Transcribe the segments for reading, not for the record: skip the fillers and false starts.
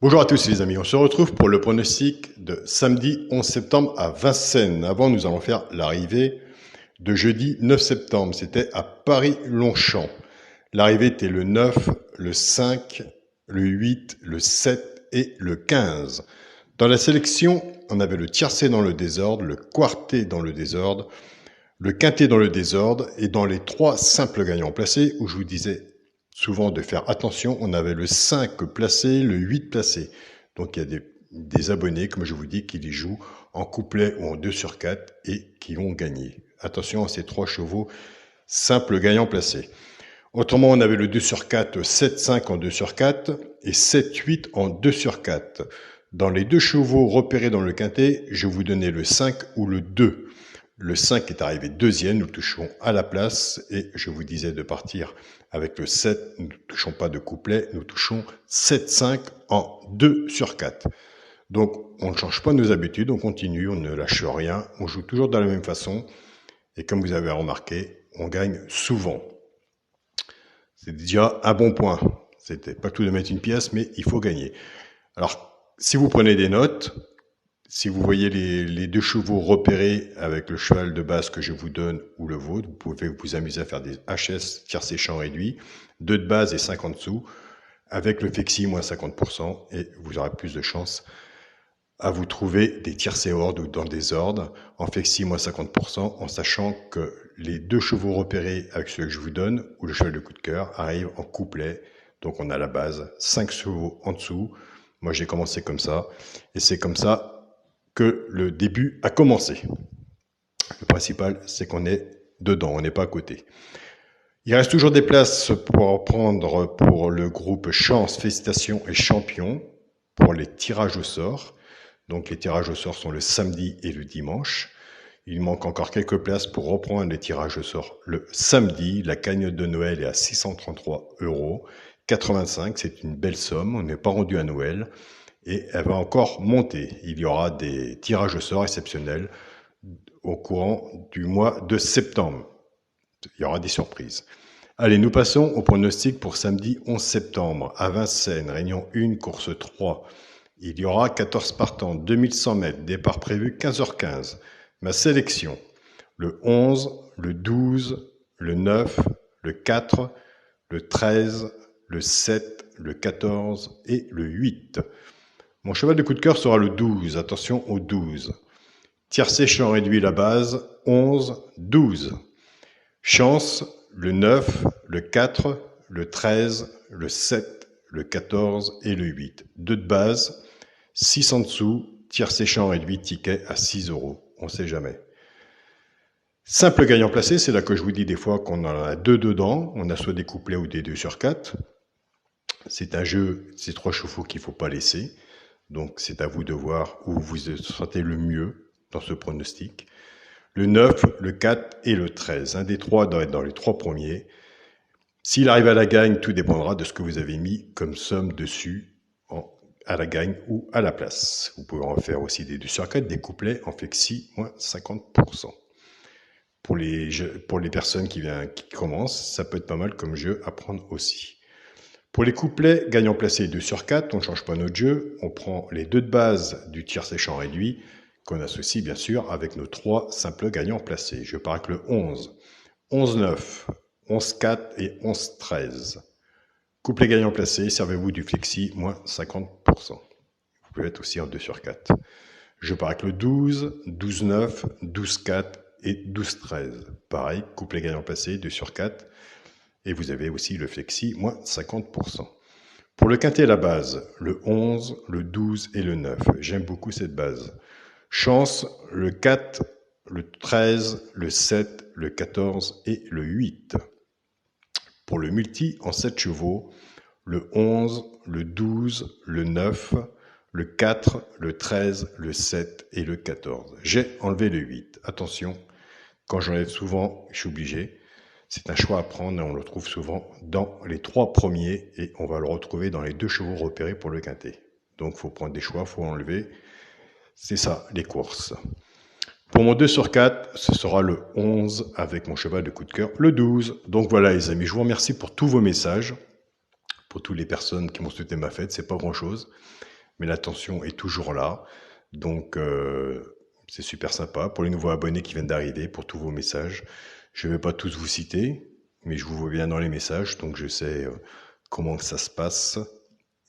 Bonjour à tous les amis, on se retrouve pour le pronostic de samedi 11 septembre à Vincennes. Avant, nous allons faire l'arrivée de jeudi 9 septembre, c'était à Paris-Longchamp. L'arrivée était le 9, le 5, le 8, le 7 et le 15. Dans la sélection, on avait le tiercé dans le désordre, le quarté dans le désordre, le quinté dans le désordre et dans les trois simples gagnants placés où je vous disais souvent de faire attention, on avait le 5 placé, le 8 placé. Donc il y a des abonnés, comme je vous dis, qui les jouent en couplet ou en 2 sur 4 et qui vont gagner. Attention à ces 3 chevaux simples gagnants placés. Autrement, on avait le 2 sur 4, 7-5 en 2 sur 4 et 7-8 en 2 sur 4. Dans les 2 chevaux repérés dans le quintet, je vous donnais le 5 ou le 2. Le 5 est arrivé deuxième, nous touchons à la place et je vous disais de partir avec le 7, nous ne touchons pas de couplet, nous touchons 7-5 en 2 sur 4. Donc on ne change pas nos habitudes, on continue, on ne lâche rien, on joue toujours de la même façon et comme vous avez remarqué, on gagne souvent. C'est déjà un bon point. C'était pas tout de mettre une pièce, mais il faut gagner. Alors, si vous prenez des notes, si vous voyez les 2 chevaux repérés avec le cheval de base que je vous donne ou le vôtre, vous pouvez vous amuser à faire des HS tiercé champ réduit, 2 de base et 5 en dessous, avec le flexi moins 50%, et vous aurez plus de chance à vous trouver des tiercés ordres ou dans des ordres en flexi moins 50%, en sachant que les 2 chevaux repérés avec ceux que je vous donne, ou le cheval de coup de cœur, arrivent en couplet. Donc on a la base, 5 chevaux en dessous. Moi j'ai commencé comme ça, et c'est comme ça que le début a commencé. Le principal, c'est qu'on est dedans, on n'est pas à côté. Il reste toujours des places pour prendre pour le groupe Chance, Félicitations et Champion pour les tirages au sort. Donc les tirages au sort sont le samedi et le dimanche. Il manque encore quelques places pour reprendre les tirages au sort le samedi. La cagnotte de Noël est à 633,85 €. C'est une belle somme, on n'est pas rendu à Noël. Et elle va encore monter. Il y aura des tirages au sort exceptionnels au courant du mois de septembre. Il y aura des surprises. Allez, nous passons au pronostic pour samedi 11 septembre à Vincennes, réunion 1, course 3. Il y aura 14 partants, 2100 mètres, départ prévu 15h15. Ma sélection, le 11, le 12, le 9, le 4, le 13, le 7, le 14 et le 8. Mon cheval de coup de cœur sera le 12, attention au 12. Tiercé champ réduit la base, 11, 12. Chance, le 9, le 4, le 13, le 7, le 14 et le 8. 2 de base, 6 en dessous, tiercé champ réduit, ticket à 6 €. On ne sait jamais. Simple gagnant placé, c'est là que je vous dis des fois qu'on en a 2 dedans. On a soit des couplets ou des 2 sur 4. C'est un jeu, c'est 3 chevaux qu'il ne faut pas laisser. Donc c'est à vous de voir où vous vous sentez le mieux dans ce pronostic. Le 9, le 4 et le 13. Un des 3 doit être dans les 3 premiers. S'il arrive à la gagne, tout dépendra de ce que vous avez mis comme somme dessus à la gagne ou à la place. Vous pouvez en faire aussi des 2 sur 4, des couplets en flexi moins 50%. Pour les personnes qui commencent, ça peut être pas mal comme jeu à prendre aussi. Pour les couplets gagnant placé 2 sur 4, on ne change pas notre jeu. On prend les 2 de base du tiercé champ réduit, qu'on associe bien sûr avec nos 3 simples gagnants placés. Je pars avec le 11, 11-9, 11-4 et 11-13. Couplet gagnant placé, servez-vous du flexi moins 50%. Vous pouvez être aussi en 2 sur 4. Je pars avec le 12, 12-9, 12-4 et 12-13. Pareil, couplet gagnant placé 2 sur 4. Et vous avez aussi le flexi, moins 50%. Pour le quintet à la base, le 11, le 12 et le 9. J'aime beaucoup cette base. Chance, le 4, le 13, le 7, le 14 et le 8. Pour le multi en 7 chevaux, le 11, le 12, le 9, le 4, le 13, le 7 et le 14. J'ai enlevé le 8. Attention, quand j'enlève souvent, je suis obligé. C'est un choix à prendre et on le trouve souvent dans les 3 premiers et on va le retrouver dans les 2 chevaux repérés pour le quintet. Donc il faut prendre des choix, il faut enlever. C'est ça, les courses. Pour mon 2 sur 4, ce sera le 11 avec mon cheval de coup de cœur, le 12. Donc voilà les amis, je vous remercie pour tous vos messages, pour toutes les personnes qui m'ont souhaité ma fête, c'est pas grand chose. mais l'attention est toujours là. Donc, c'est super sympa pour les nouveaux abonnés qui viennent d'arriver, pour tous vos messages. Je ne vais pas tous vous citer, mais je vous vois bien dans les messages, donc je sais comment ça se passe.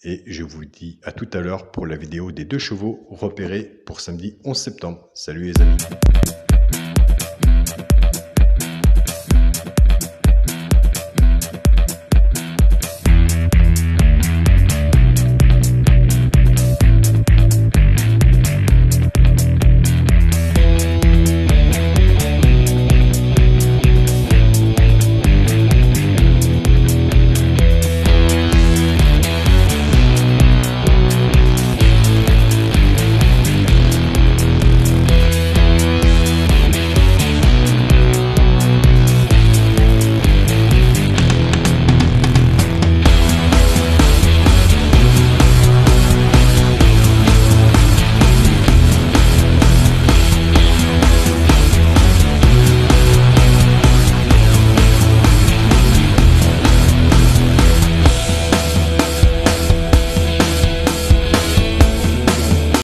Et je vous dis à tout à l'heure pour la vidéo des 2 chevaux repérés pour samedi 11 septembre. Salut les amis!